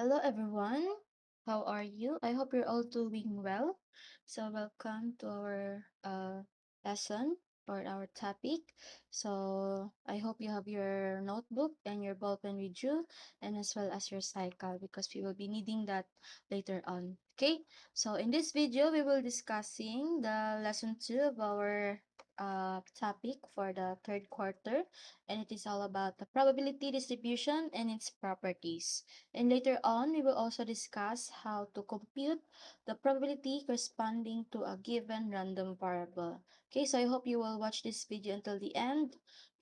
Hello everyone. How are you? I hope you're all doing well. So welcome to our lesson or our topic. So I hope you have your notebook and your ballpen with you and as well as your cycle because we will be needing that later on. Okay? So in this video we will discussing the lesson 2 of our topic for the third quarter, and it is all about the probability distribution and its properties. And later on, we will also discuss how to compute the probability corresponding to a given random variable. Okay, so I hope you will watch this video until the end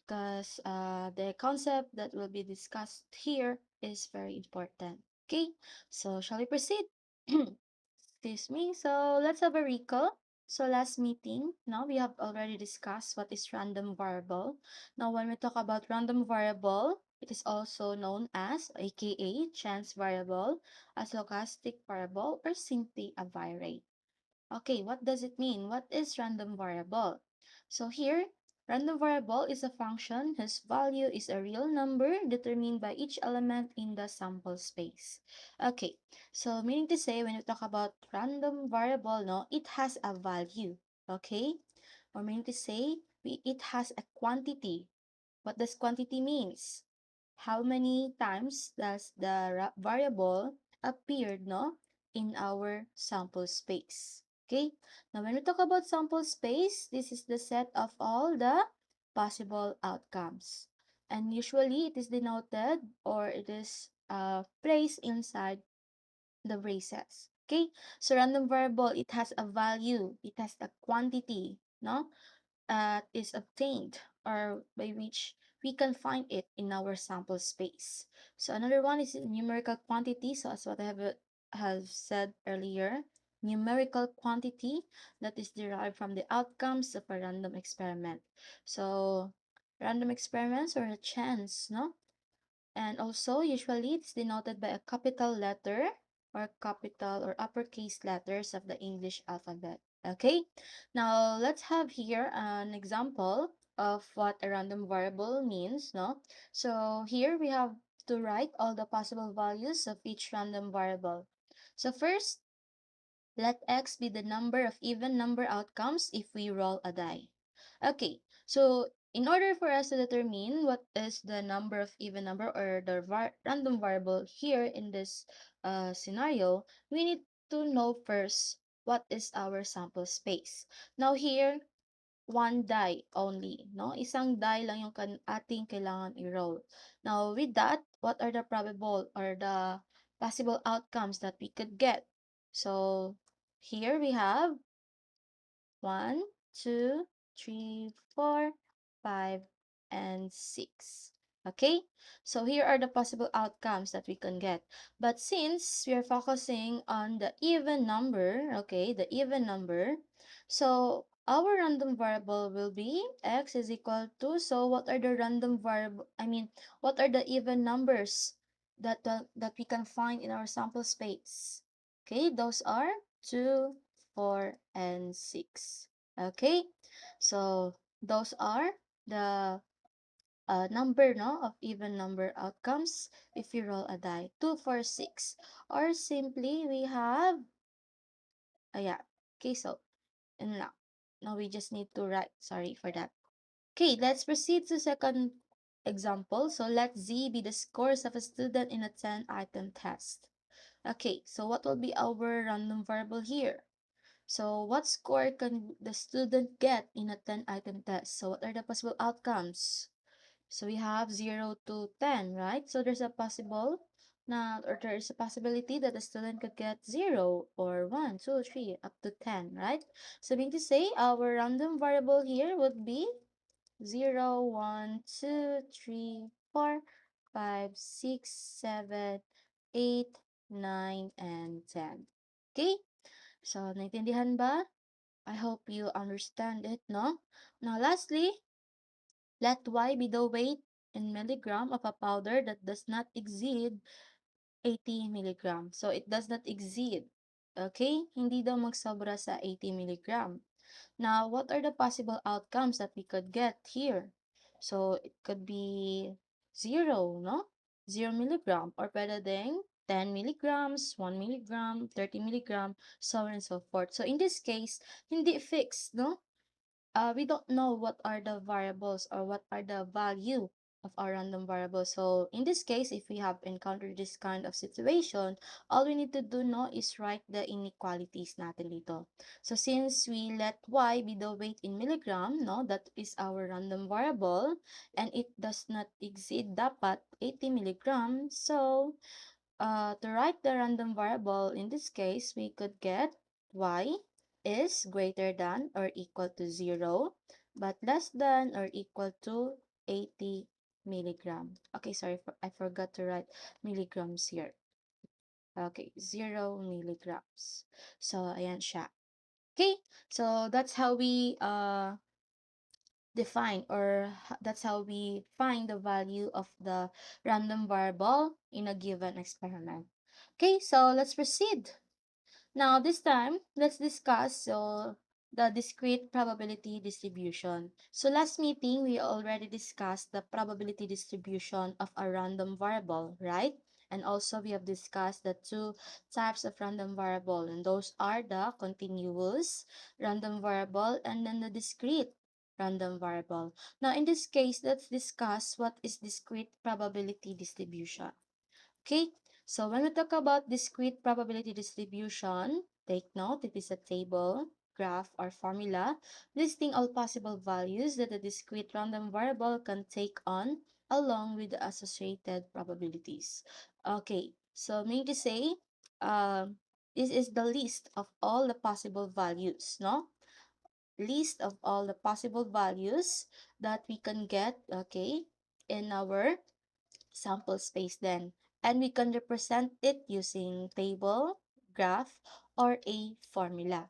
because the concept that will be discussed here is very important. Okay, so shall we proceed? Excuse me. So let's have a recall. So last meeting, now we have already discussed what is random variable. Now when we talk about random variable, it is also known as aka chance variable, a stochastic variable, or simply a variate. Okay, what does it mean? What is random variable? So here, random variable is a function whose value is a real number determined by each element in the sample space. Okay, so meaning to say when you talk about random variable, no, it has a value. Okay, or meaning to say it has a quantity. What does quantity means? How many times does the variable appeared, no, in our sample space? Okay, now when we talk about sample space, this is the set of all the possible outcomes, and usually it is denoted or it is placed inside the braces. Okay, so random variable, it has a value, it has a quantity, no, is obtained or by which we can find it in our sample space. So another one is numerical quantity. So as what I have said earlier, numerical quantity that is derived from the outcomes of a random experiment. So random experiments or a chance, no? And also usually it's denoted by a capital letter or capital or uppercase letters of the English alphabet. Okay, now let's have here an example of what a random variable means, no? So here we have to write all the possible values of each random variable. So first, let x be the number of even number outcomes if we roll a die. Okay, so in order for us to determine what is the number of even number or the random variable here in this scenario, we need to know first what is our sample space. Now here, one die only, no? Isang die lang yung ating kailangan i-roll. Now, with that, what are the probable or the possible outcomes that we could get? So, here we have 1, 2, 3, 4, 5, and 6. Okay? So here are the possible outcomes that we can get. But since we are focusing on the even number, okay, the even number, so our random variable will be x is equal to, so what are the random variable, what are the even numbers that we can find in our sample space? Okay, those are 2, 4, and 6. Okay, so those are the number, no, of even number outcomes if you roll a die. 2, 4, 6. Or simply we have, yeah. Okay, so and now we just need to write, sorry for that. Okay, let's proceed to second example. So let Z be the scores of a student in a 10-item test. Okay, so what will be our random variable here? So what score can the student get in a 10-item test? So what are the possible outcomes? So we have 0 to 10, right? So there's a there is a possibility that the student could get 0 or 1, 2, 3, up to 10, right? So meaning to say our random variable here would be 0, 1, 2, 3, 4, 5, 6, 7, 8, 9, and 10. Okay? So, naintindihan ba? I hope you understand it, no? Now, lastly, let Y be the weight in milligram of a powder that does not exceed 80 milligram. So, it does not exceed. Okay? Hindi daw magsobra sa 80 milligram. Now, what are the possible outcomes that we could get here? So, it could be 0, no? 0 milligram. Or pwede ding 10 milligrams, 1 milligram, 30 milligram, so on and so forth. So in this case, hindi fixed, no? We don't know what are the variables or what are the value of our random variable. So in this case, if we have encountered this kind of situation, all we need to do now is write the inequalities natin dito. So since we let y be the weight in milligram, no, that is our random variable, and it does not exceed dapat 80 milligram. So to write the random variable, in this case, we could get y is greater than or equal to 0, but less than or equal to 80 milligram. Okay, sorry, I forgot to write milligrams here. Okay, 0 milligrams. So, ayan siya. Okay, so that's how we define, or that's how we find the value of the random variable in a given experiment. Okay, so let's proceed. Now, this time, let's discuss the discrete probability distribution. So, last meeting, we already discussed the probability distribution of a random variable, right? And also, we have discussed the two types of random variable, and those are the continuous random variable and then the discrete random variable. Now, in this case, let's discuss what is discrete probability distribution. Okay, so when we talk about discrete probability distribution, take note it is a table, graph, or formula listing all possible values that a discrete random variable can take on along with the associated probabilities. Okay, so meaning to say, this is the list of all the possible values, no? List of all the possible values that we can get, okay, in our sample space then. And we can represent it using table, graph, or a formula.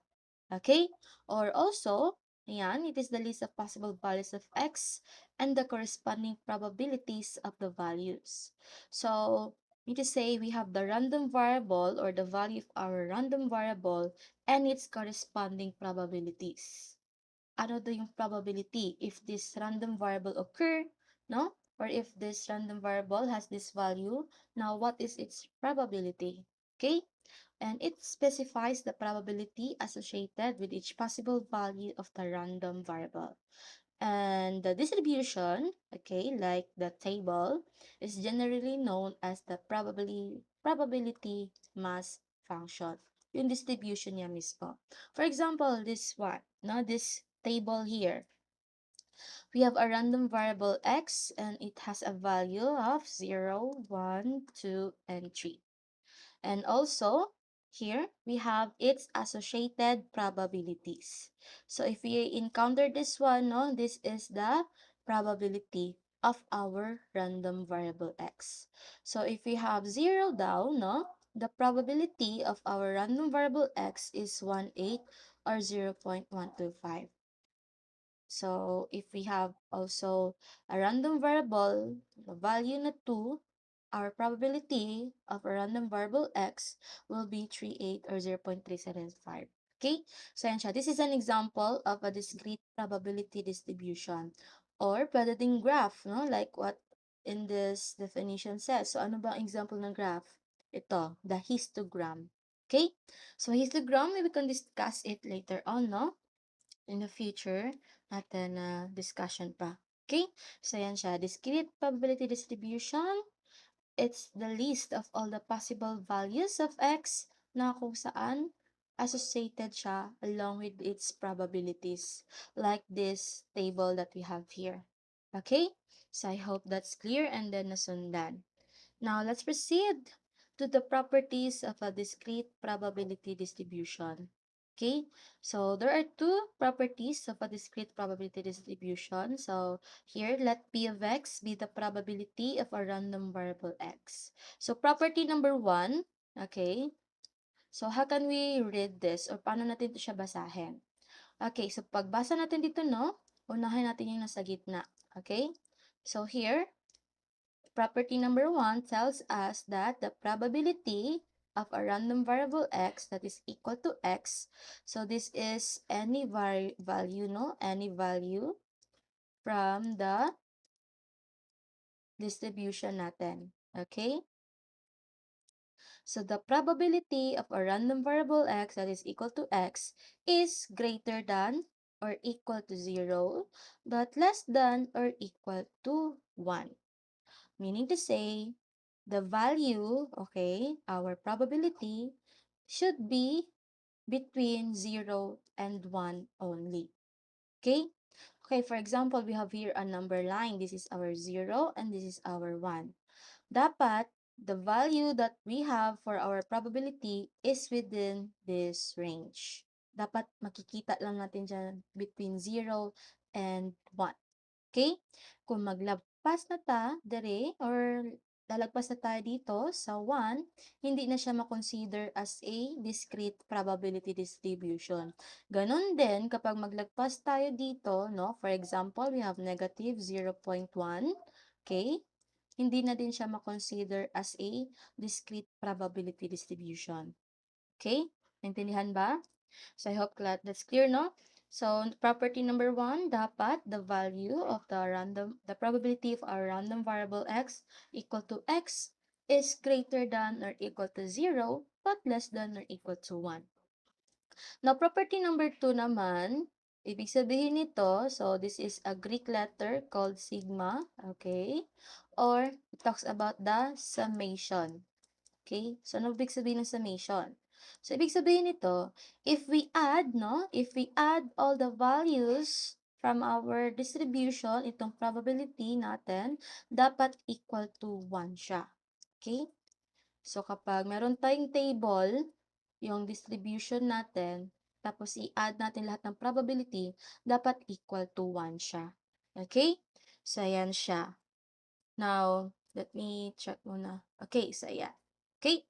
Okay? Or also, ayan, it is the list of possible values of x and the corresponding probabilities of the values. So, need to say we have the random variable or the value of our random variable and its corresponding probabilities. Ano daw yung probability if this random variable occur, no? Or if this random variable has this value, now what is its probability? Okay? And it specifies the probability associated with each possible value of the random variable. And the distribution, okay, like the table, is generally known as the probability mass function. Yung distribution niya mismo. For example, this one, no, this table here. We have a random variable x and it has a value of 0, 1, 2, and 3. And also, here, we have its associated probabilities. So, if we encounter this one, no, this is the probability of our random variable x. So, if we have 0 down, no, the probability of our random variable x is 1/8 or 0.125. So, if we have also a random variable, the value na 2, our probability of a random variable x will be 3/8 or 0.375. Okay? So, yan siya. This is an example of a discrete probability distribution. Or, pwede ding graph, no? Like what in this definition says. So, ano ba ang example ng graph? Ito, the histogram. Okay? So, histogram, we can discuss it later on, no? In the future natin na discussion pa. Okay? So, yan siya. Discrete probability distribution. It's the list of all the possible values of x na kung saan associated siya along with its probabilities. Like this table that we have here. Okay? So, I hope that's clear and then nasundan. Now, let's proceed to the properties of a discrete probability distribution. Okay, so there are two properties of a discrete probability distribution. So here, let P of x be the probability of a random variable x. So property number one, okay, so how can we read this or paano natin ito siya basahin? Okay, so pagbasa natin dito, no, unahin natin yung nasa gitna. Okay, so here, property number 1 tells us that the probability of a random variable x that is equal to x. So this is any value, no? Any value from the distribution natin. Okay? So the probability of a random variable x that is equal to x is greater than or equal to 0, but less than or equal to 1. Meaning to say, the value, okay, our probability should be between 0 and 1 only. Okay? Okay, for example, we have here a number line. This is our 0 and this is our 1. Dapat, the value that we have for our probability is within this range. Dapat makikita lang natin dyan between 0 and 1. Okay? Kung maglagpas na ta dere or lalagpas na tayo dito sa 1, hindi na siya ma-consider as a discrete probability distribution. Ganon din kapag maglagpas tayo dito, no? For example, we have negative 0.1. Okay? Hindi na din siya ma-consider as a discrete probability distribution. Okay? Naintindihan ba? So I hope that's clear, no? So property number 1, dapat the value of the probability of our random variable x equal to x is greater than or equal to 0 but less than or equal to 1. Now property number 2 naman, ibig sabihin nito, so this is a Greek letter called sigma, okay? Or it talks about the summation. Okay? So, ano ibig sabihin ng summation? So, ibig sabihin nito, if we add, no? If we add all the values from our distribution, itong probability natin, dapat equal to 1 siya. Okay? So, kapag meron tayong table, yung distribution natin, tapos i-add natin lahat ng probability, dapat equal to 1 siya. Okay? So, ayan siya. Now, let me check muna. Okay, so ayan. Okay?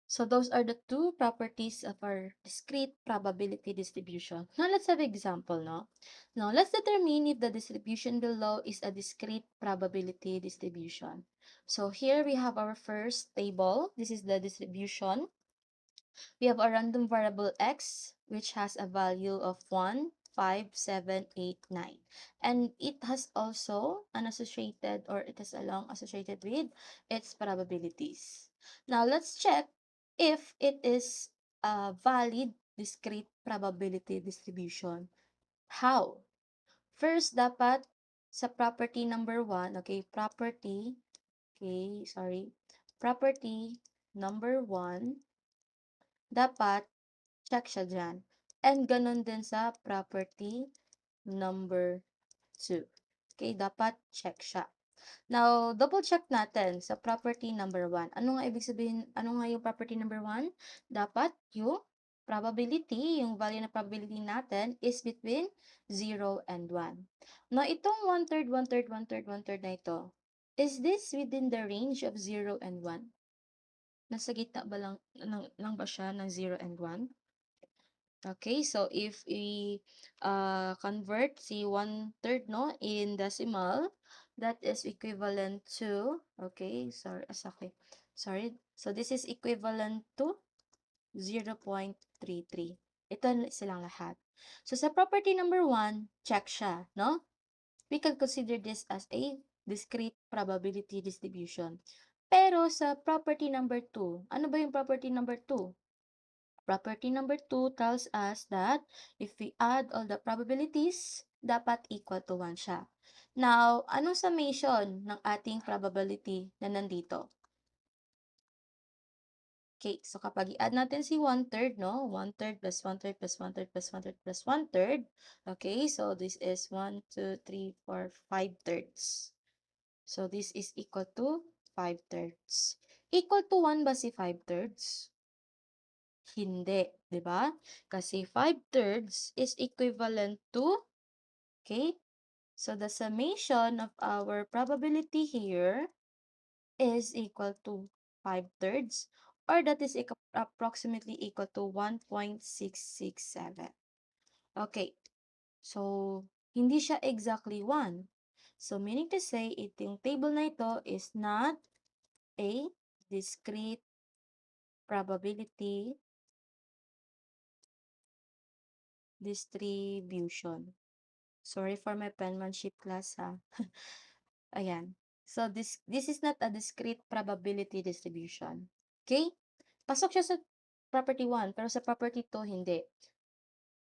So those are the two properties of our discrete probability distribution. Now let's have example, no? Now let's determine if the distribution below is a discrete probability distribution. So here we have our first table. This is the distribution. We have a random variable x, which has a value of 1, 5, 7, 8, 9. And it has also an associated, or it has a long associated with its probabilities. Now, let's check if it is a valid discrete probability distribution. How? First, dapat sa property number 1, okay, property number 1, dapat check siya dyan. And ganun din sa property number 2. Okay, dapat check siya. Now, double check natin sa property number 1. Ano nga ibig sabihin, ano nga yung property number 1? Dapat yung probability, yung value na probability natin is between 0 and 1. Now, itong 1/3, 1/3, 1/3, 1/3 na ito, is this within the range of 0 and 1? Nasa gitna ba lang ba siya ng 0 and 1? Okay, so if we convert si 1/3 no in decimal, that is equivalent to, okay, sorry. So this is equivalent to 0.33. Ito silang lahat. So sa property number 1, check siya, no? We can consider this as a discrete probability distribution. Pero sa property number 2, ano ba yung property number 2? Property number 2 tells us that if we add all the probabilities, dapat equal to 1 siya. Now, anong summation ng ating probability na nandito? Okay, so kapag i-add natin si 1/3, no? 1/3 plus 1/3 plus 1/3 plus 1/3 plus 1/3. Okay, so this is 1, 2, 3, 4, 5/3. So this is equal to 5/3. Equal to 1 ba si 5/3? Hindi, 'di ba? Kasi 5/3 is equivalent to, okay? So the summation of our probability here is equal to 5/3, or that is approximately equal to 1.667. Okay. So hindi siya exactly 1. So meaning to say, itong table na ito is not a discrete probability distribution. Sorry for my penmanship class, ha. Ayan. So, this is not a discrete probability distribution. Okay? Pasok siya sa property 1, pero sa property 2, hindi.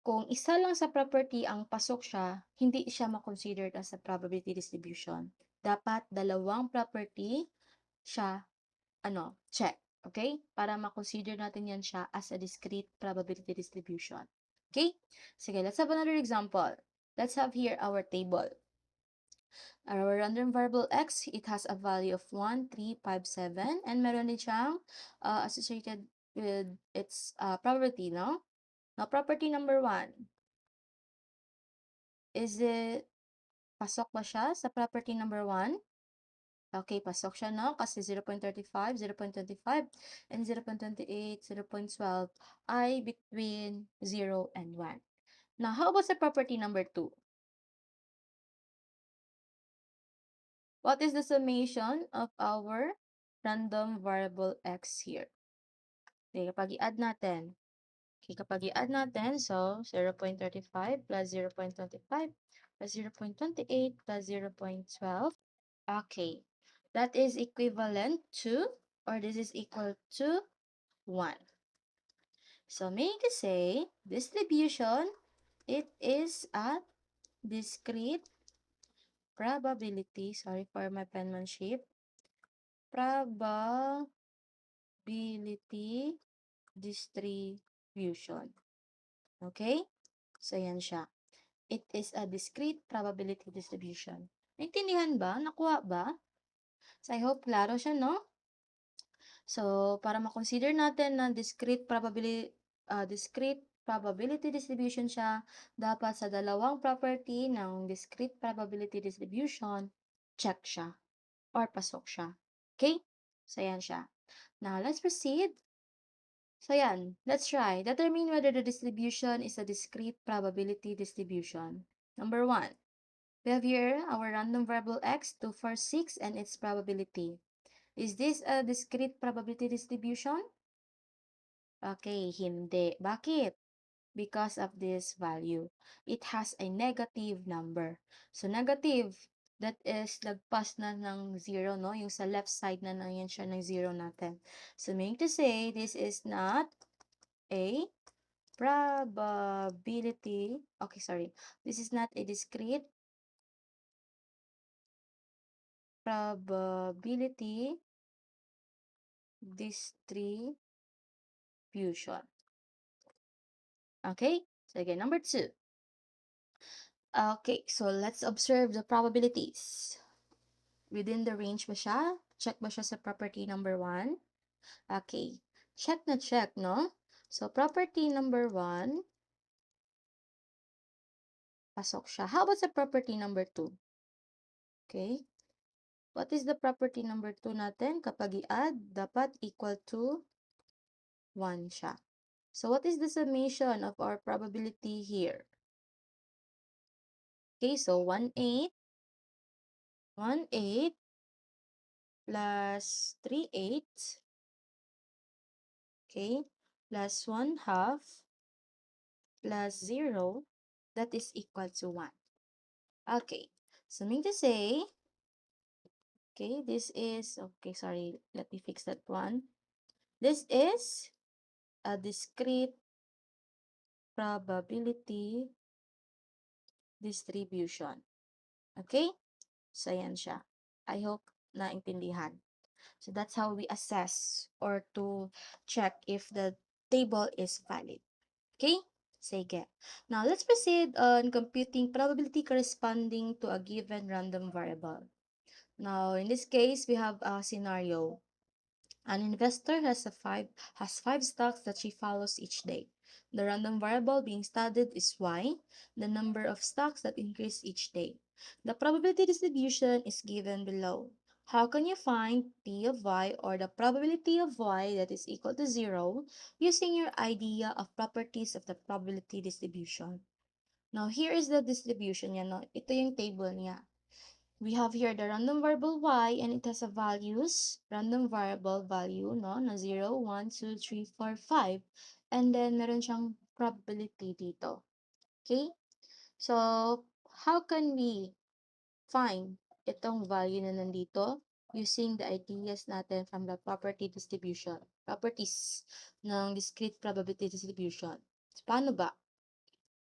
Kung isa lang sa property ang pasok siya, hindi siya ma-considered as a probability distribution. Dapat dalawang property siya, check. Okay? Para ma-consider natin yan siya as a discrete probability distribution. Okay? Sige, let's have another example. Let's have here our table. Our random variable x, it has a value of 1, 3, 5, 7, and meron din siyang associated with its probability, no? Now, property number 1, is it, pasok ba siya sa property number 1? Okay, pasok siya, no? Kasi 0.35, 0.25, and 0.28, 0.12 ay between 0 and 1. Now, how about sa property number 2? What is the summation of our random variable x here? Okay, kapag i-add natin. Okay, kapag i-add natin, so 0.35 plus 0.25 plus 0.28 plus 0.12. Okay, that is equivalent to, or this is equal to 1. So, meaning to say, distribution, it is a discrete probability, sorry for my penmanship, probability distribution. Okay? So, yan siya. It is a discrete probability distribution. Naintindihan ba? Nakuha ba? So, I hope klaro siya, no? So, para ma-consider natin na discrete probability distribution siya, dapat sa dalawang property ng discrete probability distribution, check siya or pasok siya. Okay? So, yan siya. Now, let's proceed. So, yan. Let's try. Determine whether the distribution is a discrete probability distribution. Number 1. We have here our random variable x, 2, 4, 6, and its probability. Is this a discrete probability distribution? Okay, hindi. Bakit? Because of this value. It has a negative number. So, negative, that is, lagpas na ng 0, no? Yung sa left side na yan siya ng 0 natin. So, meaning to say, this is not a probability. Okay, sorry. This is not a discrete probability distribution. Okay? So, again, number 2. Okay, so let's observe the probabilities. Within the range ba siya? Check ba siya sa property number 1? Okay. Check na check, no? So, property number 1, pasok siya. How about sa property number 2? Okay. What is the property number 2 natin? Kapag i-add, dapat equal to 1 siya. So, what is the summation of our probability here? Okay, so 1/8 plus 3/8, okay, plus 1/2 plus 0, that is equal to 1. Okay, so meaning to say, okay, this is, okay, sorry, let me fix that one. This is a discrete probability distribution. Okay? So, yan siya. I hope naintindihan. So, that's how we assess or to check if the table is valid. Okay? Sige. Now, let's proceed on computing probability corresponding to a given random variable. Now, in this case, we have a scenario. An investor has five stocks that she follows each day. The random variable being studied is y, the number of stocks that increase each day. The probability distribution is given below. How can you find P of y, or the probability of y, that is equal to 0, using your idea of properties of the probability distribution? Now, here is the distribution niya, no? Ito yung table niya. We have here the random variable y, and it has a values, random variable value, no, na 0, 1, 2, 3, 4, 5. And then, meron siyang probability dito. Okay? So, how can we find itong value na nandito? using the ideas natin from the properties ng discrete probability distribution. So, paano ba?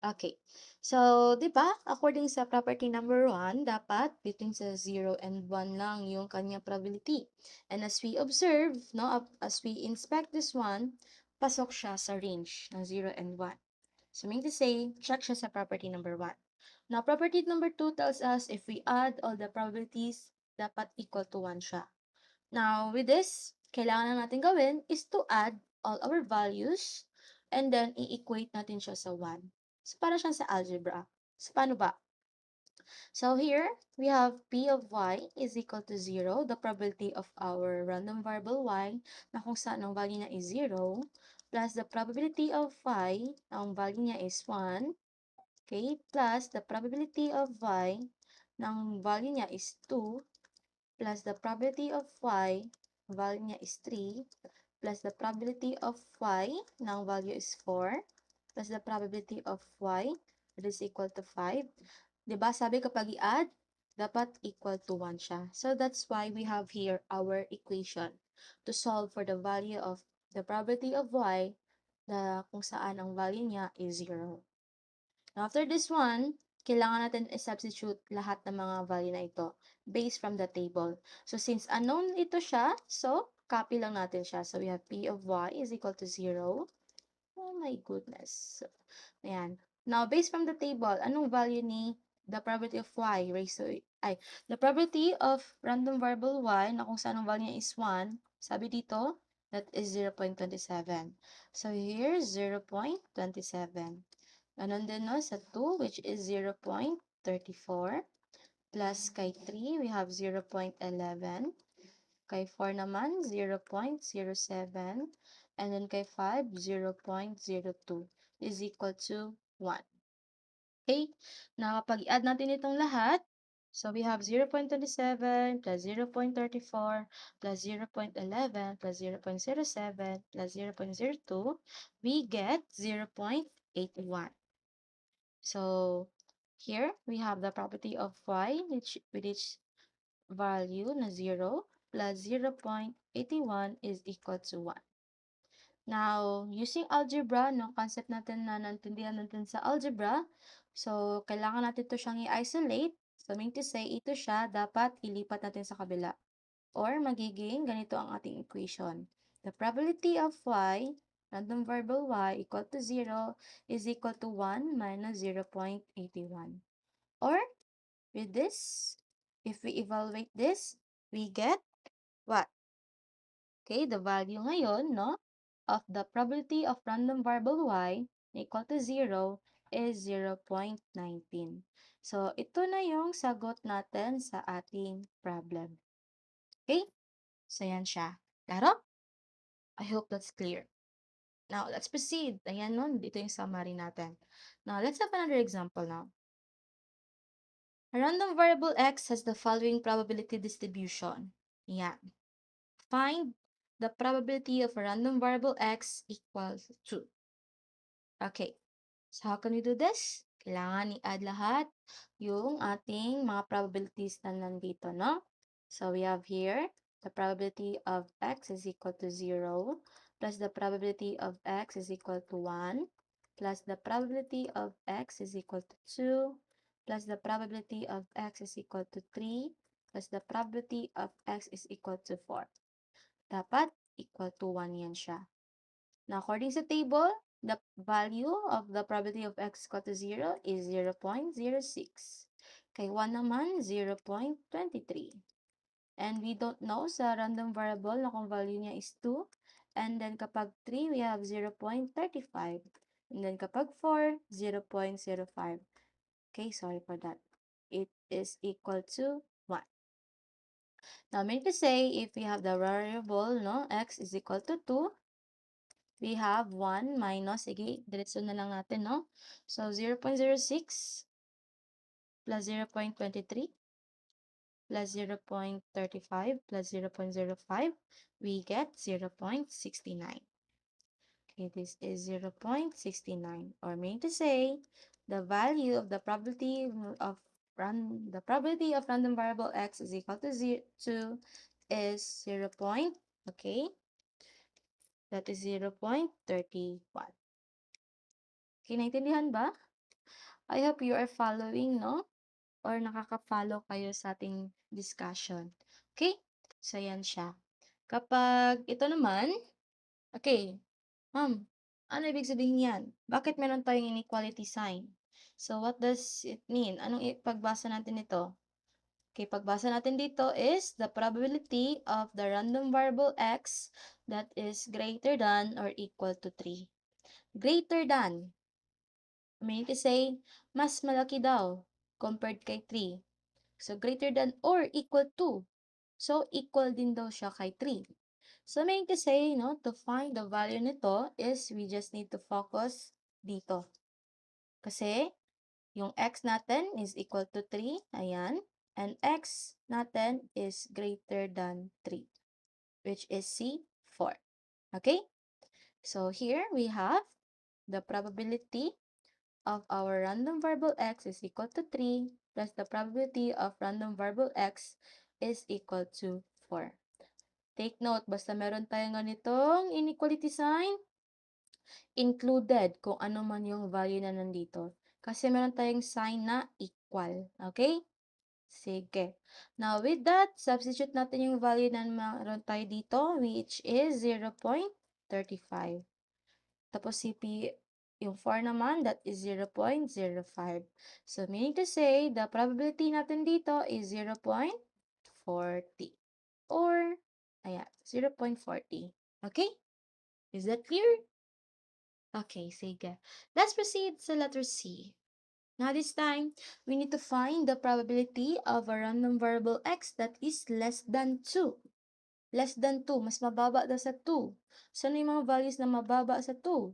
Okay. So, 'di ba, according sa property number 1, dapat between sa 0 and 1 lang yung kanyang probability. And as we observe, no, as we inspect this one, pasok siya sa range ng 0 and 1. So, meaning to say, check siya sa property number 1. Now, property number 2 tells us if we add all the probabilities, dapat equal to 1 siya. Now, with this, kailangan na natin gawin is to add all our values and then i-equate natin siya sa 1. So, para siyang sa algebra. So, paano ba? So, here, we have P of y is equal to 0, the probability of our random variable y, na kung saan ang value niya is 0, plus the probability of y, na ang value niya is 1, okay, plus the probability of y, na ang value niya is 2, plus the probability of y, value niya is 3, plus the probability of y, na ang value is 4, plus the probability of y, that is equal to 5. Diba, sabi kapag i-add, dapat equal to 1 siya. So, that's why we have here our equation to solve for the value of the probability of y na kung saan ang value niya is 0. After this one, kailangan natin i-substitute lahat ng mga value na ito based from the table. So, since unknown ito siya, so, copy lang natin siya. So, we have P of y is equal to 0. Oh my goodness. Ayan. Now, based from the table, anong value ni the probability of y raised to, the probability of random variable y na kung saan ang value niya is 1, sabi dito, that is 0.27. So, here, 0.27. Ganon din no, sa 2, which is 0.34. Plus kay 3, we have 0.11. Kay 4 naman, 0.07. And then kay 5, 0.02 is equal to 1. Okay? Na kapag i-add natin itong lahat, so we have 0.27 plus 0.34 plus 0.11 plus 0.07 plus 0.02, we get 0.81. So, here we have the property of y with each value na 0 plus 0.81 is equal to 1. Now, using algebra, no, concept natin na naintindihan natin sa algebra, so, kailangan natin ito siyang i-isolate. So, meaning to say, ito siya, dapat ilipat natin sa kabila. Or, magiging ganito ang ating equation. The probability of y, random variable y, equal to 0 is equal to 1 minus 0.81. Or, with this, if we evaluate this, we get what? Okay, the value ngayon, no, of the probability of random variable y equal to 0 is 0.19. So, ito na yung sagot natin sa ating problem. Okay? So, yan siya. Klaro? I hope that's clear. Now, let's proceed. Ayan nun, dito yung summary natin. Now, let's have another example now. A random variable x has the following probability distribution. Yan. Find the probability of a random variable x equals to. Okay. So, how can we do this? Kailangan i-add lahat yung ating mga probabilities na nandito, no? So, we have here, the probability of x is equal to 0, plus the probability of x is equal to 1, plus the probability of x is equal to 2, plus the probability of x is equal to 3, plus the probability of x is equal to 4. Dapat equal to 1 yan siya. Now, according sa table, the value of the probability of x equal to 0 is 0.06. Kay 1 naman, 0.23. And we don't know sa random variable na kung value niya is 2. And then kapag 3, we have 0.35. And then kapag 4, 0.05. Okay, sorry for that. It is equal to 1. Now, meaning to say, if we have the variable, no, x is equal to 2, we have 1 minus, sige, diretso na lang natin, no? So, 0.06 plus 0.23 plus 0.35 plus 0.05, we get 0.69. Okay, this is 0.69. Or meaning to say, the value of the probability of random variable x is equal to is 0. Okay, that is 0.31. Okay, naintindihan ba? I hope you are following, no? Or nakaka-follow kayo sa ating discussion. Okay? So, yan siya. Kapag ito naman, okay, ma'am, ano ibig sabihin yan? Bakit meron tayong inequality sign? So, what does it mean? Anong pagbasa natin ito? Okay, pagbasa natin dito is the probability of the random variable x that is greater than or equal to 3. Greater than, meaning to say, mas malaki daw compared kay 3. So, greater than or equal to. So, equal din daw siya kay 3. So, meaning to say, no, to find the value nito is we just need to focus dito. Kasi, yung x natin is equal to 3. Ayan. And x natin is greater than 3, which is C4. Okay? So, here we have the probability of our random variable x is equal to 3 plus the probability of random variable x is equal to 4. Take note, basta meron tayong ganitong inequality sign, included kung ano man yung value na nandito. Kasi meron tayong sign na equal. Okay? Sige. Now, with that, substitute natin yung value na meron tayo dito, which is 0.35. Tapos CP, yung 4 naman, that is 0.05. So, meaning to say, the probability natin dito is 0.40. Or, ayan, 0.40. Okay? Is that clear? Okay, sige. Let's proceed sa letter C. Now, this time, we need to find the probability of a random variable x that is less than 2. Less than 2. Mas mababa daw sa 2. So, ano yung mga values na mababa sa 2?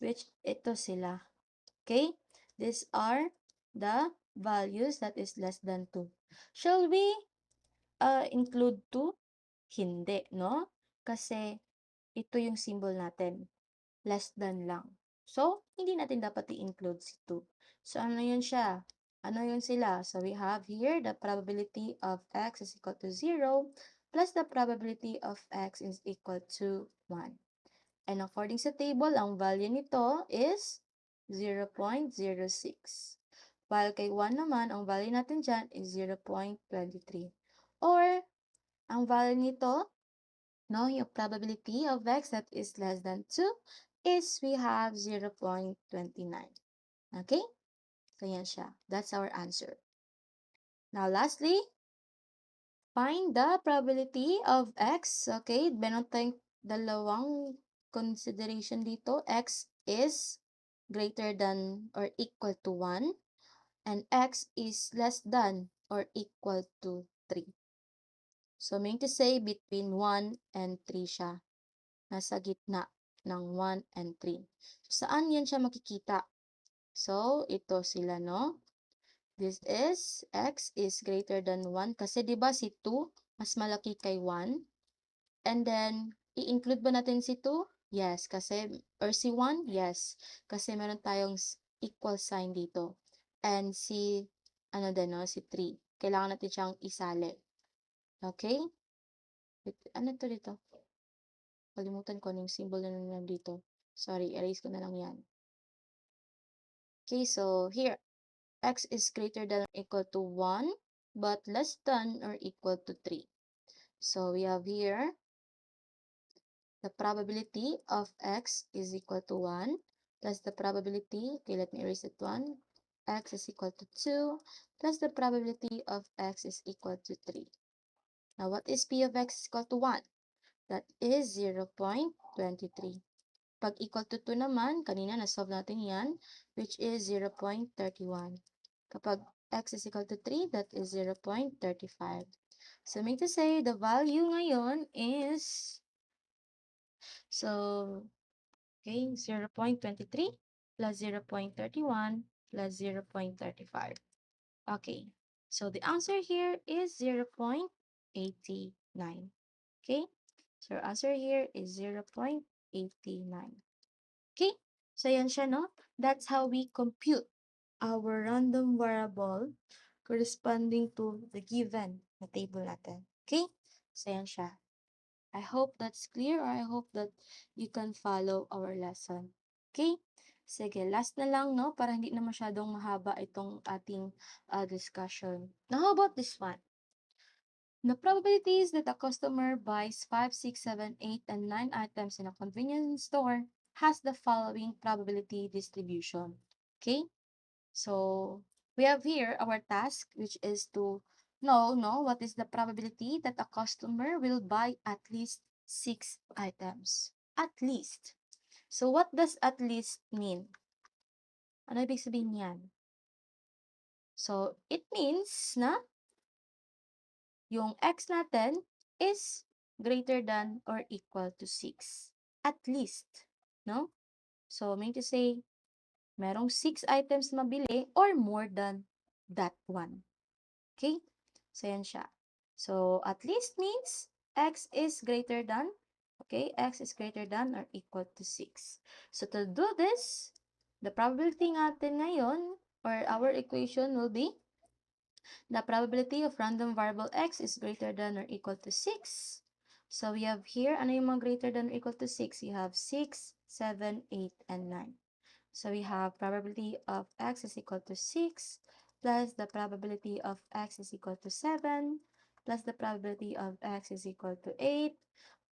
Which, ito sila. Okay? These are the values that is less than 2. Shall we include 2? Hindi, no? Kasi, ito yung symbol natin. Less than lang. So, hindi natin dapat i-include si 2. So, ano yun siya? Ano yun sila? So, we have here the probability of x is equal to 0 plus the probability of x is equal to 1. And according sa table, ang value nito is 0.06. While kay 1 naman, ang value natin dyan is 0.23. Or, ang value nito, no, yung probability of x that is less than 2 is we have 0.29. Okay? So, yan siya. That's our answer. Now, lastly, find the probability of x. Okay? Meron tayong dalawang consideration dito. X is greater than or equal to 1 and x is less than or equal to 3. So, meaning to say, between 1 and 3 siya. Nasa gitna ng 1 and 3. So, saan yan siya makikita? So, ito sila, no? This is, x is greater than 1. Kasi, di ba si 2, mas malaki kay 1. And then, i-include ba natin si 2? Yes, kasi, or si 1? Yes. Kasi meron tayong equal sign dito. And si, ano din, no? Si 3. Kailangan natin siyang isali. Okay? Ano to dito? Kalimutan ko yung symbol na nandito. Sorry, erase ko na lang yan. Okay, so here, x is greater than or equal to 1, but less than or equal to 3. So we have here, the probability of x is equal to 1, plus the probability, okay, let me erase that one, x is equal to 2, plus the probability of x is equal to 3. Now, what is p of x is equal to 1? That is 0.23. Pag equal to 2 naman, kanina na-solve natin yan, which is 0.31. Kapag x is equal to 3, that is 0.35. So, mean to say, the value ngayon is, so, okay, 0.23 plus 0.31 plus 0.35. Okay, so the answer here is 0.89. Okay, so our answer here is 0.89. Okay, so yan siya, no? That's how we compute our random variable corresponding to the given na table natin. Okay, So, yan siya. I hope that's clear, or I hope that you can follow our lesson. Okay? Sige, last na lang, no? Para hindi na masyadong mahaba itong ating discussion. Now, how about this one? The probabilities that a customer buys 5, 6, 7, 8, and 9 items in a convenience store has the following probability distribution. Okay? So, we have here our task, which is to know, no, what is the probability that a customer will buy at least 6 items. At least. So, what does at least mean? Ano ibig sabihin niyan? So, it means na yung x natin is greater than or equal to 6. At least. No? So, mean to say, merong 6 items mabili or more than that one. Okay? So, yan siya. So, at least means x is greater than, okay, x is greater than or equal to 6. So, to do this, the probability natin ngayon, or our equation will be, the probability of random variable x is greater than or equal to 6. So, we have here, ano yung mga greater than or equal to 6? You have 6, 7, 8, and 9. So we have probability of x is equal to 6 plus the probability of x is equal to 7 plus the probability of x is equal to 8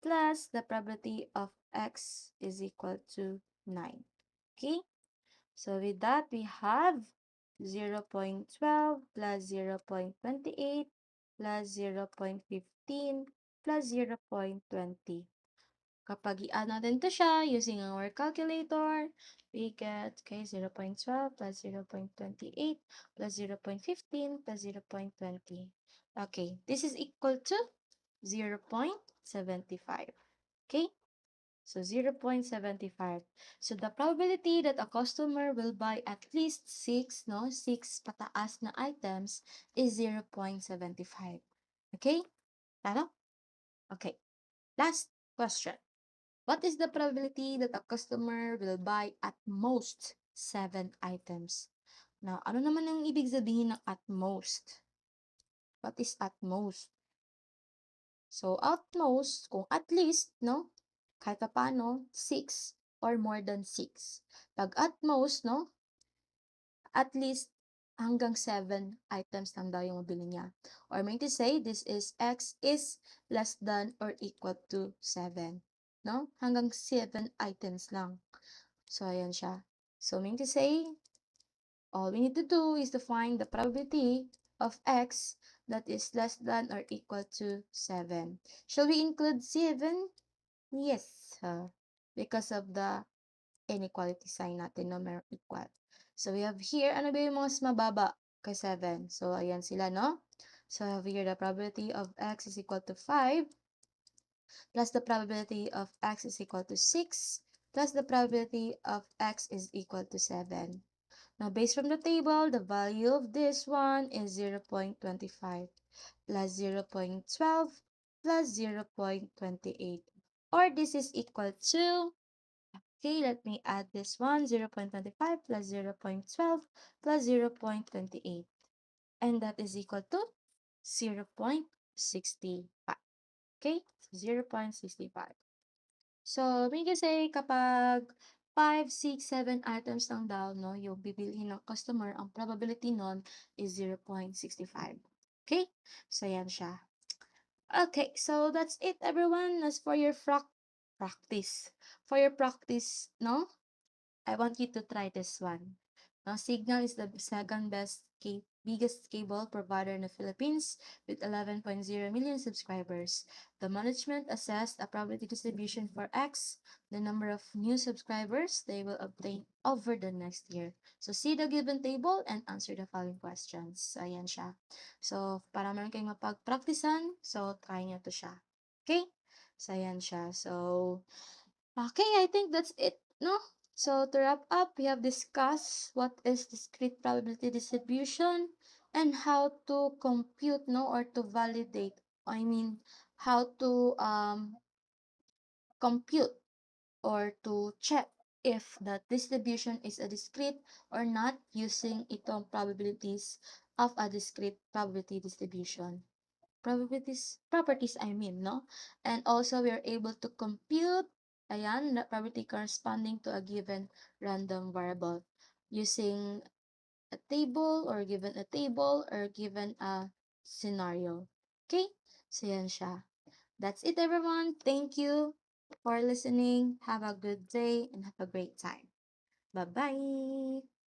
plus the probability of x is equal to 9. Okay? So with that, we have 0.12 plus 0.28 plus 0.15 plus 0.20. Kapag i-add natin to siya using our calculator, we get, okay, 0.12 plus 0.28 plus 0.15 plus 0.20. Okay, this is equal to 0.75. Okay, so 0.75. So the probability that a customer will buy at least 6, no, 6 pataas na items is 0.75. Okay, tama? Okay, last question. What is the probability that a customer will buy at most 7 items? Now, ano naman ang ibig sabihin ng at most? What is at most? So, at most, kung at least, no? Kahit pa paano, 6 or more than 6. Pag at most, no? At least hanggang 7 items lang daw yung mabili niya. Or mean to say, this is x is less than or equal to 7. No? Hanggang 7 items lang. So, ayan siya. So, mean to say, all we need to do is to find the probability of x that is less than or equal to 7. Shall we include 7? Yes, because of the inequality sign natin, numeric equal. So, we have here, ano ba yung mga mas mababa kay 7? So, ayan sila, no? So, I have here the probability of x is equal to 5 plus the probability of x is equal to 6 plus the probability of x is equal to 7. Now, based from the table, the value of this one is 0.25 plus 0.12 plus 0.28. Or this is equal to, okay, let me add this one, 0.25 plus 0.12 plus 0.28. And that is equal to 0.65. Okay, 0.65. So, meaning kasi kapag 5, 6, 7 items lang daw, no, yung bibilihin ng customer, ang probability nun is 0.65. Okay? So, yan siya. Okay, so that's it, everyone. As for your practice. For your practice, no? I want you to try this one. Now, Signal is the second best biggest cable provider in the Philippines with 11.0 million subscribers. The management assessed a probability distribution for X, the number of new subscribers they will obtain over the next year. So, see the given table and answer the following questions. So, ayan siya. So, para meron kayong mapag-practicean, so, try nyo to siya. Okay? So, ayan siya. So, okay, I think that's it, no? So to wrap up, we have discussed what is discrete probability distribution and how to compute, no, or to validate. I mean, how to compute or to check if the distribution is a discrete or not using itong probabilities of a discrete probability distribution. properties I mean, no? And also we are able to compute, ayan, the probability corresponding to a given random variable using a table or given a table or given a scenario. Okay? So yan siya. That's it everyone. Thank you for listening. Have a good day and have a great time. Bye-bye.